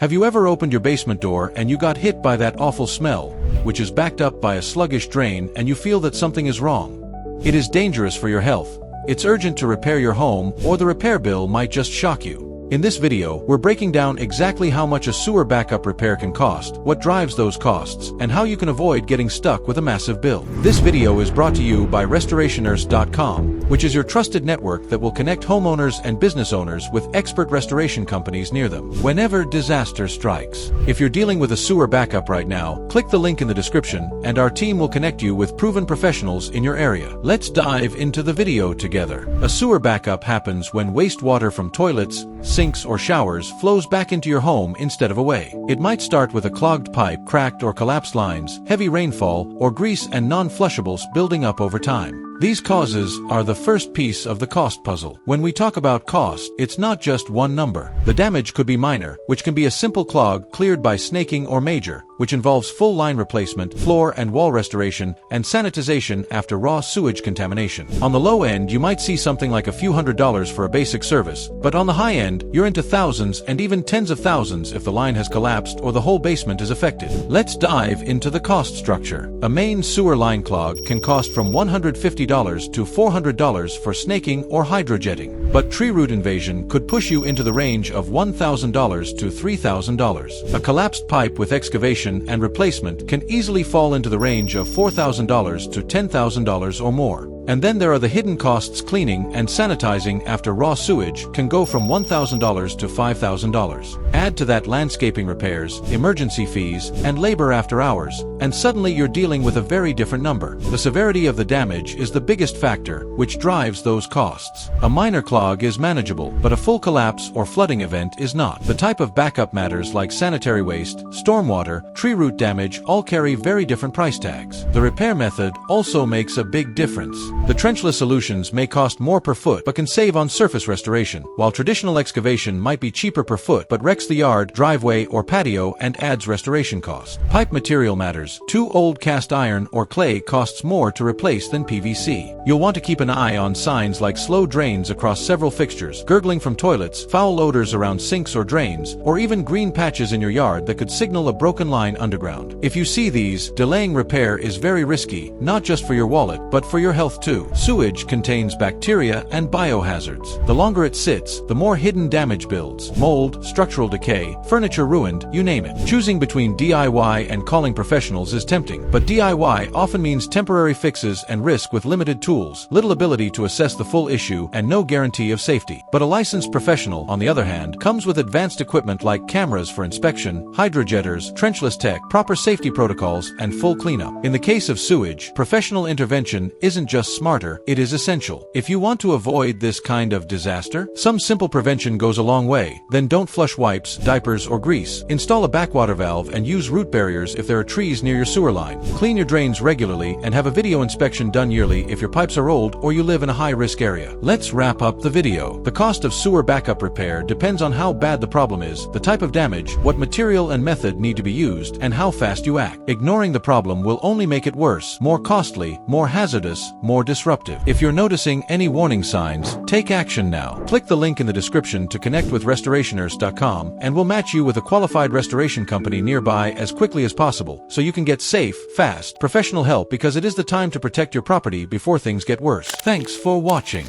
Have you ever opened your basement door and you got hit by that awful smell, which is backed up by a sluggish drain, and you feel that something is wrong? It is dangerous for your health. It's urgent to repair your home, or the repair bill might just shock you. In this video, we're breaking down exactly how much a sewer backup repair can cost, what drives those costs, and how you can avoid getting stuck with a massive bill. This video is brought to you by restorationers.com, which is your trusted network that will connect homeowners and business owners with expert restoration companies near them whenever disaster strikes. If you're dealing with a sewer backup right now, click the link in the description, and our team will connect you with proven professionals in your area. Let's dive into the video together. A sewer backup happens when wastewater from toilets, sinks, or showers flows back into your home instead of away. It might start with a clogged pipe, cracked or collapsed lines, heavy rainfall, or grease and non-flushables building up over time. These causes are the first piece of the cost puzzle. When we talk about cost, it's not just one number. The damage could be minor, which can be a simple clog cleared by snaking, or major, which involves full line replacement, floor and wall restoration, and sanitization after raw sewage contamination. On the low end, you might see something like a few $100s for a basic service, but on the high end, you're into thousands and even tens of thousands if the line has collapsed or the whole basement is affected. Let's dive into the cost structure. A main sewer line clog can cost from $150 to $400 for snaking or hydrojetting, but tree root invasion could push you into the range of $1,000 to $3,000. A collapsed pipe with excavation and replacement can easily fall into the range of $4,000 to $10,000 or more. And then there are the hidden costs. Cleaning and sanitizing after raw sewage can go from $1,000 to $5,000. Add to that landscaping repairs, emergency fees, and labor after hours, and suddenly you're dealing with a very different number. The severity of the damage is the biggest factor, which drives those costs. A minor clog is manageable, but a full collapse or flooding event is not. The type of backup matters, like sanitary waste, stormwater, tree root damage, all carry very different price tags. The repair method also makes a big difference. The trenchless solutions may cost more per foot but can save on surface restoration, while traditional excavation might be cheaper per foot but wrecks the yard, driveway, or patio and adds restoration cost. Pipe material matters. Too old cast iron or clay costs more to replace than PVC. You'll want to keep an eye on signs like slow drains across several fixtures, gurgling from toilets, foul odors around sinks or drains, or even green patches in your yard that could signal a broken line underground. If you see these, delaying repair is very risky, not just for your wallet but for your health too. Sewage contains bacteria and biohazards. The longer it sits, the more hidden damage builds. Mold, structural decay, furniture ruined, you name it. Choosing between DIY and calling professionals is tempting, but DIY often means temporary fixes and risk with limited tools, little ability to assess the full issue, and no guarantee of safety. But a licensed professional, on the other hand, comes with advanced equipment like cameras for inspection, hydrojetters, trenchless tech, proper safety protocols, and full cleanup. In the case of sewage, professional intervention isn't just smarter, it is essential. If you want to avoid this kind of disaster, some simple prevention goes a long way. Then don't flush wipes, diapers, or grease. Install a backwater valve and use root barriers if there are trees near your sewer line. Clean your drains regularly and have a video inspection done yearly if your pipes are old or you live in a high-risk area. Let's wrap up the video. The cost of sewer backup repair depends on how bad the problem is, the type of damage, what material and method need to be used, and how fast you act. Ignoring the problem will only make it worse, more costly, more hazardous, more disruptive. If you're noticing any warning signs, take action now. Click the link in the description to connect with restorationers.com, and we'll match you with a qualified restoration company nearby as quickly as possible, so you can get safe, fast, professional help, because it is the time to protect your property before things get worse. Thanks for watching.